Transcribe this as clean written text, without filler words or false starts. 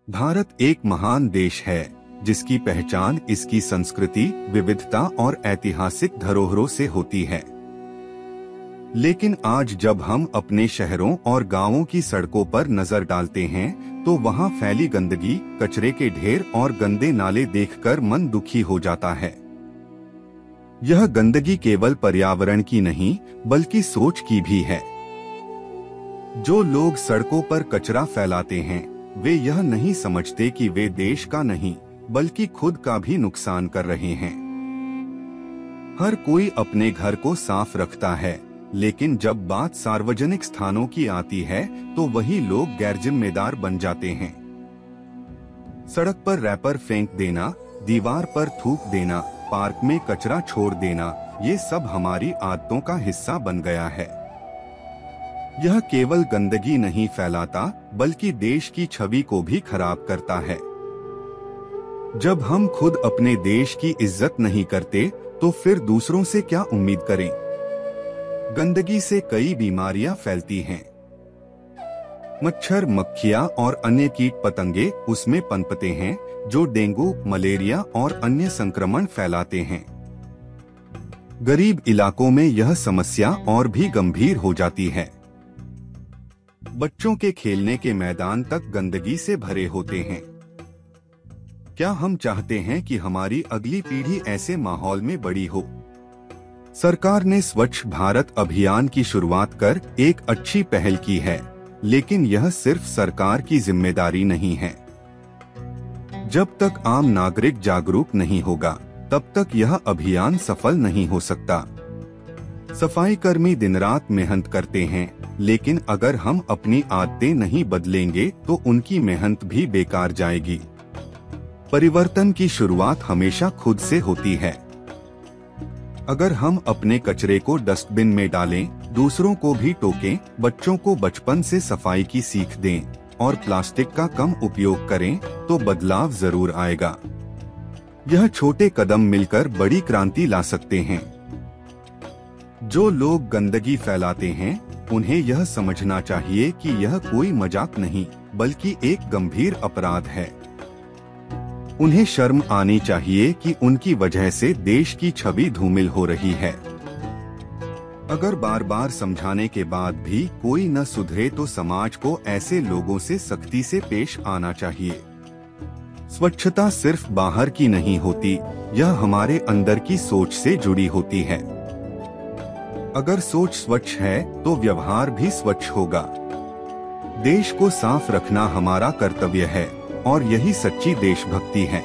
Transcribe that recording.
भारत एक महान देश है जिसकी पहचान इसकी संस्कृति, विविधता और ऐतिहासिक धरोहरों से होती है। लेकिन आज जब हम अपने शहरों और गांवों की सड़कों पर नजर डालते हैं तो वहां फैली गंदगी, कचरे के ढेर और गंदे नाले देखकर मन दुखी हो जाता है। यह गंदगी केवल पर्यावरण की नहीं बल्कि सोच की भी है। जो लोग सड़कों पर कचरा फैलाते हैं वे यह नहीं समझते कि वे देश का नहीं बल्कि खुद का भी नुकसान कर रहे हैं। हर कोई अपने घर को साफ रखता है, लेकिन जब बात सार्वजनिक स्थानों की आती है तो वही लोग गैरजिम्मेदार बन जाते हैं। सड़क पर रैपर फेंक देना, दीवार पर थूक देना, पार्क में कचरा छोड़ देना, ये सब हमारी आदतों का हिस्सा बन गया है। यह केवल गंदगी नहीं फैलाता बल्कि देश की छवि को भी खराब करता है। जब हम खुद अपने देश की इज्जत नहीं करते तो फिर दूसरों से क्या उम्मीद करें। गंदगी से कई बीमारियां फैलती हैं। मच्छर, मक्खियां और अन्य कीट पतंगे उसमें पनपते हैं जो डेंगू, मलेरिया और अन्य संक्रमण फैलाते हैं। गरीब इलाकों में यह समस्या और भी गंभीर हो जाती है। बच्चों के खेलने के मैदान तक गंदगी से भरे होते हैं। क्या हम चाहते हैं कि हमारी अगली पीढ़ी ऐसे माहौल में बड़ी हो? सरकार ने स्वच्छ भारत अभियान की शुरुआत कर एक अच्छी पहल की है, लेकिन यह सिर्फ सरकार की जिम्मेदारी नहीं है। जब तक आम नागरिक जागरूक नहीं होगा, तब तक यह अभियान सफल नहीं हो सकता। सफाई कर्मी दिन रात मेहनत करते हैं, लेकिन अगर हम अपनी आदतें नहीं बदलेंगे तो उनकी मेहनत भी बेकार जाएगी। परिवर्तन की शुरुआत हमेशा खुद से होती है। अगर हम अपने कचरे को डस्टबिन में डालें, दूसरों को भी टोकें, बच्चों को बचपन से सफाई की सीख दें और प्लास्टिक का कम उपयोग करें तो बदलाव जरूर आएगा। यह छोटे कदम मिलकर बड़ी क्रांति ला सकते हैं। जो लोग गंदगी फैलाते हैं उन्हें यह समझना चाहिए कि यह कोई मजाक नहीं बल्कि एक गंभीर अपराध है। उन्हें शर्म आनी चाहिए कि उनकी वजह से देश की छवि धूमिल हो रही है। अगर बार बार समझाने के बाद भी कोई न सुधरे तो समाज को ऐसे लोगों से सख्ती से पेश आना चाहिए। स्वच्छता सिर्फ बाहर की नहीं होती, यह हमारे अंदर की सोच से जुड़ी होती है। अगर सोच स्वच्छ है तो व्यवहार भी स्वच्छ होगा। देश को साफ रखना हमारा कर्तव्य है और यही सच्ची देशभक्ति है।